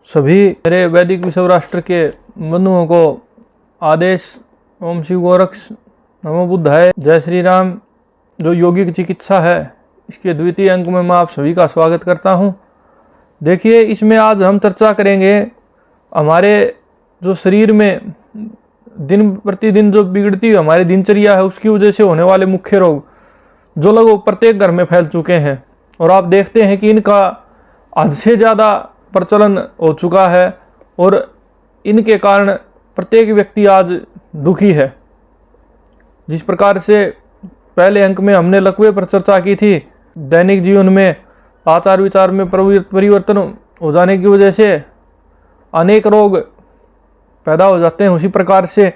सभी मेरे वैदिक विश्व राष्ट्र के बंधुओं को आदेश। ओम शिव गोरक्ष नमो बुद्धाय। जय श्री राम। जो यौगिक चिकित्सा है इसके द्वितीय अंक में मैं आप सभी का स्वागत करता हूं। देखिए, इसमें आज हम चर्चा करेंगे हमारे जो शरीर में दिन प्रतिदिन जो बिगड़ती हुई हमारी दिनचर्या है उसकी वजह से होने वाले मुख्य रोग जो लगभग प्रत्येक घर में फैल चुके हैं, और आप देखते हैं कि इनका हद से ज़्यादा प्रचलन हो चुका है और इनके कारण प्रत्येक व्यक्ति आज दुखी है। जिस प्रकार से पहले अंक में हमने लकवे पर चर्चा की थी, दैनिक जीवन में आचार विचार में परिवर्तन हो जाने की वजह से अनेक रोग पैदा हो जाते हैं, उसी प्रकार से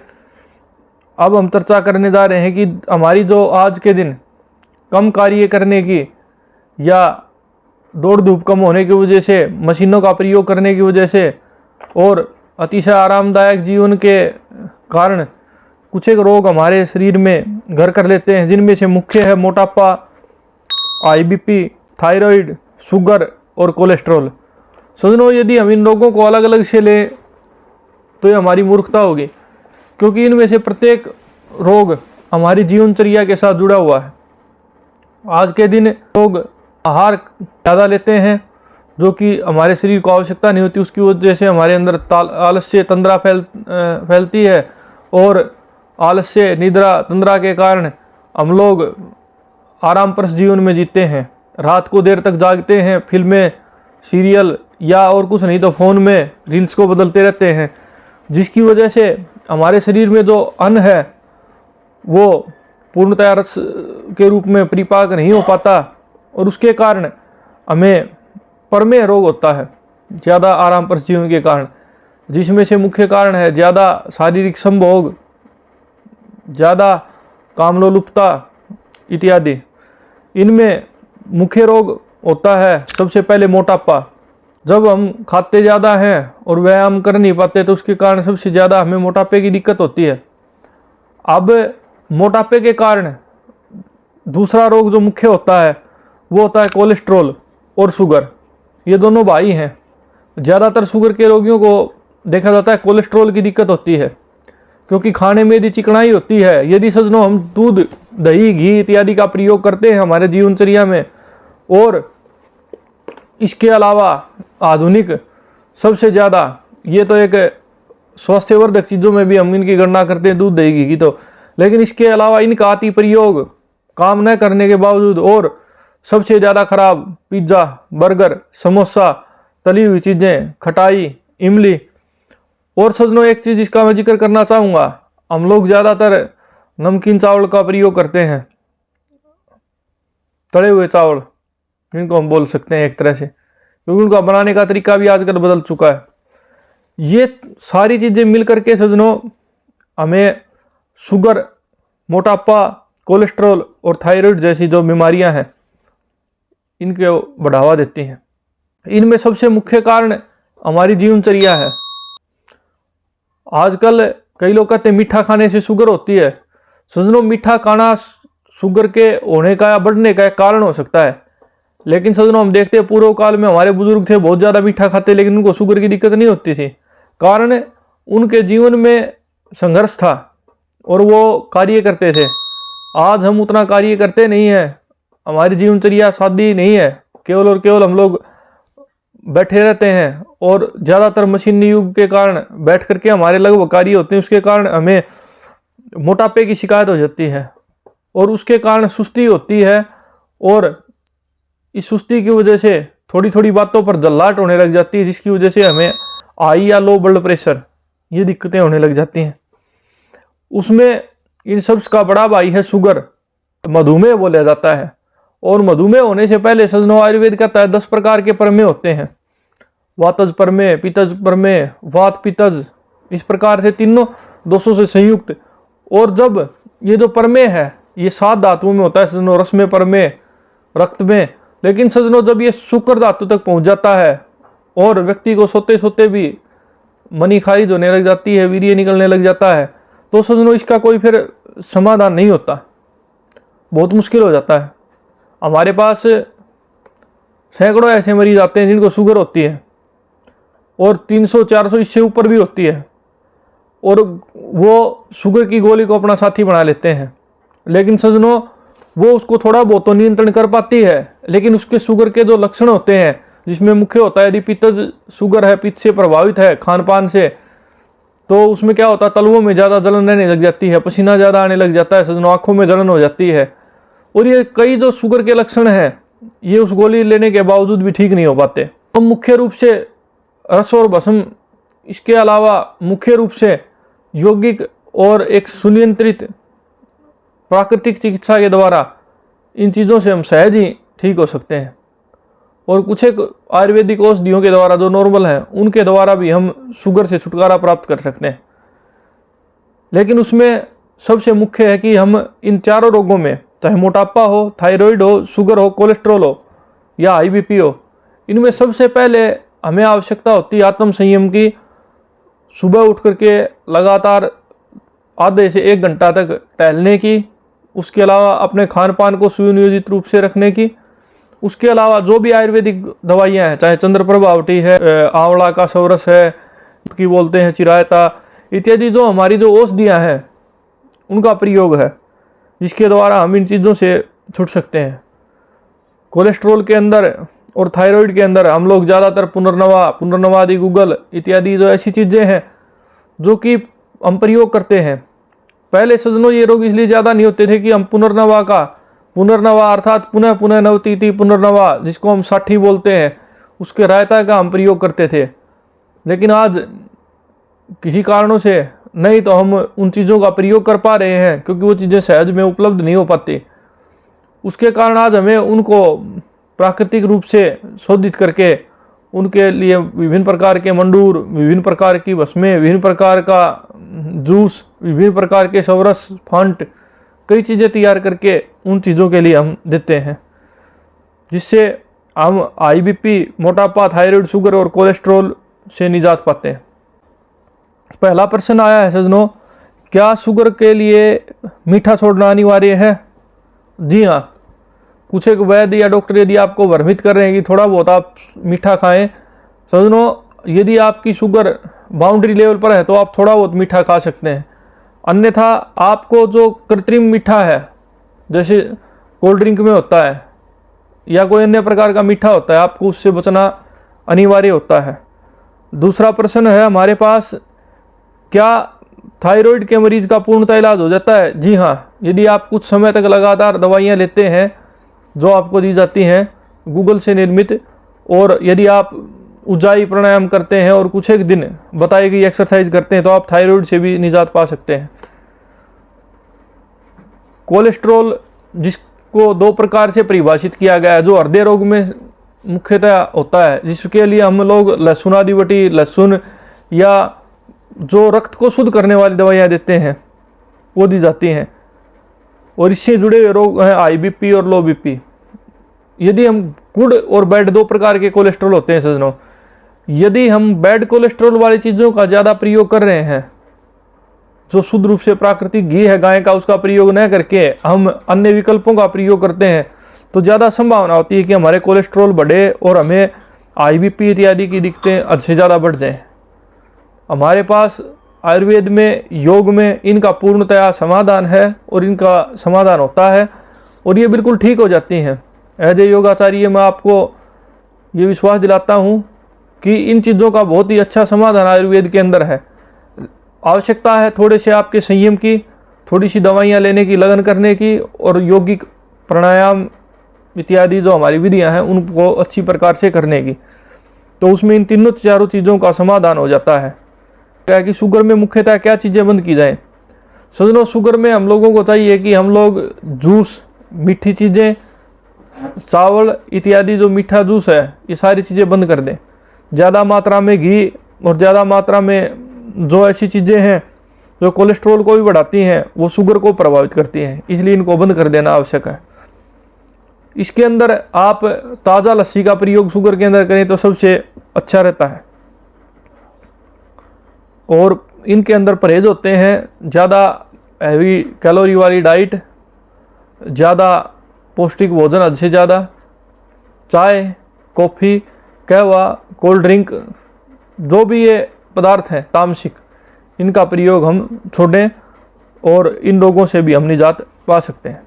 अब हम चर्चा करने जा रहे हैं कि हमारी जो आज के दिन कम कार्य करने की या दौड़ धूप कम होने की वजह से, मशीनों का प्रयोग करने की वजह से और अतिशय आरामदायक जीवन के कारण कुछ एक रोग हमारे शरीर में घर कर लेते हैं, जिनमें से मुख्य है मोटापा, हाई बीपी, थायराइड, शुगर और कोलेस्ट्रॉल। सज्जनों, यदि हम इन रोगों को अलग अलग से लें तो ये हमारी मूर्खता होगी, क्योंकि इनमें से प्रत्येक रोग हमारी जीवनचर्या के साथ जुड़ा हुआ है। आज के दिन लोग आहार ज़्यादा लेते हैं जो कि हमारे शरीर को आवश्यकता नहीं होती, उसकी वजह से हमारे अंदर आलस्य तंद्रा फैलती है और आलस्य निद्रा तंद्रा के कारण हम लोग आरामप्रद जीवन में जीते हैं। रात को देर तक जागते हैं, फिल्में, सीरियल या और कुछ नहीं तो फ़ोन में रील्स को बदलते रहते हैं, जिसकी वजह से हमारे शरीर में जो अन्न है वो पूर्णतया रस के रूप में परिपाक नहीं हो पाता और उसके कारण हमें प्रमेह रोग होता है ज़्यादा आराम पर जीवन के कारण, जिसमें से मुख्य कारण है ज़्यादा शारीरिक संभोग, ज़्यादा कामलोलुपता इत्यादि। इनमें मुख्य रोग होता है सबसे पहले मोटापा। जब हम खाते ज़्यादा हैं और व्यायाम कर नहीं पाते तो उसके कारण सबसे ज़्यादा हमें मोटापे की दिक्कत होती है। अब मोटापे के कारण दूसरा रोग जो मुख्य होता है वो होता है कोलेस्ट्रॉल और शुगर। ये दोनों भाई हैं। ज़्यादातर शुगर के रोगियों को देखा जाता है कोलेस्ट्रॉल की दिक्कत होती है, क्योंकि खाने में यदि चिकनाई होती है। यदि सज्जनों हम दूध, दही, घी इत्यादि का प्रयोग करते हैं हमारे जीवनचर्या में, और इसके अलावा आधुनिक सबसे ज़्यादा ये तो एक स्वास्थ्यवर्धक चीज़ों में भी हम इनकी गणना करते हैं, दूध, दही, घी की तो, लेकिन इसके अलावा इनका अति प्रयोग काम न करने के बावजूद और सबसे ज़्यादा खराब पिज्ज़ा, बर्गर, समोसा, तली हुई चीज़ें, खटाई, इमली। और सज्जनों, एक चीज़ इसका मैं जिक्र करना चाहूँगा, हम लोग ज़्यादातर नमकीन चावल का प्रयोग करते हैं, तले हुए चावल जिनको हम बोल सकते हैं एक तरह से, क्योंकि उनका बनाने का तरीका भी आजकल बदल चुका है। ये सारी चीज़ें मिलकर के सज्जनों हमें शुगर, मोटापा, कोलेस्ट्रॉल और थायराइड जैसी जो बीमारियां हैं इनके बढ़ावा देती हैं। इनमें सबसे मुख्य कारण हमारी जीवनचर्या है। आजकल कई लोग कहते हैं मीठा खाने से शुगर होती है। सज्जनों, मीठा खाना शुगर के होने का या बढ़ने का एक कारण हो सकता है, लेकिन सज्जनों हम देखते हैं पूर्व काल में हमारे बुजुर्ग थे, बहुत ज़्यादा मीठा खाते, लेकिन उनको शुगर की दिक्कत नहीं होती थी। कारण उनके जीवन में संघर्ष था और वो कार्य करते थे। आज हम उतना कार्य करते नहीं हैं, हमारी जीवनचर्या सादी नहीं है, केवल और केवल हम लोग बैठे रहते हैं और ज़्यादातर मशीनी युग के कारण बैठ करके हमारे लगभग कार्य होते हैं। उसके कारण हमें मोटापे की शिकायत हो जाती है और उसके कारण सुस्ती होती है, और इस सुस्ती की वजह से थोड़ी थोड़ी बातों पर जल्लाहट होने लग जाती है, जिसकी वजह से हमें हाई या लो ब्लड प्रेशर ये दिक्कतें होने लग जाती हैं। उसमें इन सब का बड़ा भाई है शुगर, मधुमेह बोला जाता है। और मधुमेह होने से पहले सज्जनों आयुर्वेद कहता है 10 प्रकार के प्रमेह होते हैं, वातज प्रमेह, पित्तज प्रमेह, वात पित्तज, इस प्रकार से तीनों दोषों से संयुक्त। और जब ये जो प्रमेह है ये 7 धातुओं में होता है सज्जनों, रस में प्रमेह, रक्त में, लेकिन सज्जनों जब ये शुक्र धातु तक पहुंच जाता है और व्यक्ति को सोते सोते भी मनी खारिज होने लग जाती है, वीर्य निकलने लग जाता है, तो सज्जनों इसका कोई फिर समाधान नहीं होता, बहुत मुश्किल हो जाता है। हमारे पास सैकड़ों ऐसे मरीज आते हैं जिनको शुगर होती है और 300-400 इससे ऊपर भी होती है, और वो शुगर की गोली को अपना साथी बना लेते हैं। लेकिन सज्जनों, वो उसको थोड़ा बहुत तो नियंत्रण कर पाती है, लेकिन उसके शुगर के जो लक्षण होते हैं, जिसमें मुख्य होता है यदि पित्त शुगर है, पित्त से प्रभावित है खान पान से, तो उसमें क्या होता है, तलवों में ज़्यादा जलन रहने लग जाती है, पसीना ज़्यादा आने लग जाता है सज्जनों, आँखों में जलन हो जाती है। और ये कई जो शुगर के लक्षण हैं, ये उस गोली लेने के बावजूद भी ठीक नहीं हो पाते। तो मुख्य रूप से रस और भस्म, इसके अलावा मुख्य रूप से यौगिक और एक सुनियंत्रित प्राकृतिक चिकित्सा के द्वारा इन चीज़ों से हम सहज ही ठीक हो सकते हैं। और कुछ एक आयुर्वेदिक औषधियों के द्वारा जो नॉर्मल हैं, उनके द्वारा भी हम शुगर से छुटकारा प्राप्त कर सकते हैं। लेकिन उसमें सबसे मुख्य है कि हम इन चारों रोगों में, चाहे मोटापा हो, थायराइड हो, शुगर हो, कोलेस्ट्रॉल हो या हाई बीपी हो, इनमें सबसे पहले हमें आवश्यकता होती है आत्म संयम की। सुबह उठ करके लगातार आधे से 1 घंटा तक टहलने की, उसके अलावा अपने खान पान को सुनियोजित रूप से रखने की। उसके अलावा जो भी आयुर्वेदिक दवाइयाँ हैं, चाहे चंद्रप्रभावटी है, आंवला का सवरस है, की बोलते हैं चिरायता इत्यादि, जो हमारी जो औषधियाँ हैं उनका प्रयोग है, जिसके द्वारा हम इन चीज़ों से छूट सकते हैं। कोलेस्ट्रॉल के अंदर और थायराइड के अंदर हम लोग ज़्यादातर पुनर्नवादि गूगल इत्यादि जो ऐसी चीज़ें हैं जो कि हम प्रयोग करते हैं। पहले सज्जनों, ये रोग इसलिए ज़्यादा नहीं होते थे कि हम पुनर्नवा अर्थात पुनः पुनः नवतिथि पुनर्नवा, जिसको हम 60 बोलते हैं, उसके रायता का हम प्रयोग करते थे। लेकिन आज किसी कारणों से नहीं तो हम उन चीज़ों का प्रयोग कर पा रहे हैं, क्योंकि वो चीज़ें सहज में उपलब्ध नहीं हो पाती। उसके कारण आज हमें उनको प्राकृतिक रूप से शोधित करके उनके लिए विभिन्न प्रकार के मंडूर, विभिन्न प्रकार की भस्में, विभिन्न प्रकार का जूस, विभिन्न प्रकार के सवरस, फंट, कई चीज़ें तैयार करके उन चीज़ों के लिए हम देते हैं, जिससे हम हाई बीपी, मोटापा, थायराइड, शुगर और कोलेस्ट्रॉल से निजात पाते हैं। पहला प्रश्न आया है सज्जनों, क्या शुगर के लिए मीठा छोड़ना अनिवार्य है? जी हाँ, कुछ एक वैद्य या डॉक्टर यदि आपको भ्रमित कर रहे हैं कि थोड़ा बहुत आप मीठा खाएं, सज्जनों, यदि आपकी शुगर बाउंड्री लेवल पर है तो आप थोड़ा बहुत मीठा खा सकते हैं। अन्यथा आपको जो कृत्रिम मीठा है, जैसे कोल्ड ड्रिंक में होता है या कोई अन्य प्रकार का मीठा होता है, आपको उससे बचना अनिवार्य होता है। दूसरा प्रश्न है हमारे पास, क्या थायराइड के मरीज का पूर्णतः इलाज हो जाता है? जी हाँ, यदि आप कुछ समय तक लगातार दवाइयाँ लेते हैं जो आपको दी जाती हैं गूगल से निर्मित, और यदि आप ऊंचाई प्राणायाम करते हैं और कुछ एक दिन बताई गई एक्सरसाइज करते हैं, तो आप थायराइड से भी निजात पा सकते हैं। कोलेस्ट्रॉल, जिसको 2 प्रकार से परिभाषित किया गया है, जो हृदय रोग में मुख्यतः होता है, जिसके लिए हम लोग लहसुन आदि बटी, लहसुन या जो रक्त को शुद्ध करने वाली दवाइयाँ देते हैं वो दी जाती हैं। और इससे जुड़े हुए रोग हैं हाई बीपी और लो बीपी। यदि हम गुड और बैड 2 प्रकार के कोलेस्ट्रॉल होते हैं सज्जनों, यदि हम बैड कोलेस्ट्रॉल वाली चीज़ों का ज़्यादा प्रयोग कर रहे हैं, जो शुद्ध रूप से प्राकृतिक घी है गाय का, उसका प्रयोग न करके हम अन्य विकल्पों का प्रयोग करते हैं, तो ज़्यादा संभावना होती है कि हमारे कोलेस्ट्रॉल बढ़े और हमें हाई बीपी इत्यादि की दिक्कतें अधिक से ज़्यादा बढ़ जाएँ। हमारे पास आयुर्वेद में, योग में इनका पूर्णतया समाधान है और इनका समाधान होता है और ये बिल्कुल ठीक हो जाती हैं। एज ए योगाचार्य मैं आपको ये विश्वास दिलाता हूँ कि इन चीज़ों का बहुत ही अच्छा समाधान आयुर्वेद के अंदर है। आवश्यकता है थोड़े से आपके संयम की, थोड़ी सी दवाइयाँ लेने की, लगन करने की, और यौगिक प्राणायाम इत्यादि जो हमारी विधियाँ हैं उनको अच्छी प्रकार से करने की, तो उसमें इन तीनों चारों चीज़ों का समाधान हो जाता है। क्या कि शुगर में मुख्यतः क्या चीज़ें बंद की जाएं? सज्जनों, शुगर में हम लोगों को चाहिए कि हम लोग जूस, मीठी चीज़ें, चावल इत्यादि जो मीठा जूस है, ये सारी चीज़ें बंद कर दें। ज़्यादा मात्रा में घी और ज़्यादा मात्रा में जो ऐसी चीज़ें हैं जो कोलेस्ट्रॉल को भी बढ़ाती हैं, वो शुगर को प्रभावित करती हैं, इसलिए इनको बंद कर देना आवश्यक है। इसके अंदर आप ताज़ा लस्सी का प्रयोग शुगर के अंदर करें तो सबसे अच्छा रहता है। और इनके अंदर परहेज होते हैं ज़्यादा हैवी कैलोरी वाली डाइट, ज़्यादा पौष्टिक भोजन अधिक से ज़्यादा, चाय, कॉफ़ी, कहवा, कोल्ड ड्रिंक जो भी ये पदार्थ हैं तामसिक, इनका प्रयोग हम छोड़ें और इन रोगों से भी हम निजात पा सकते हैं।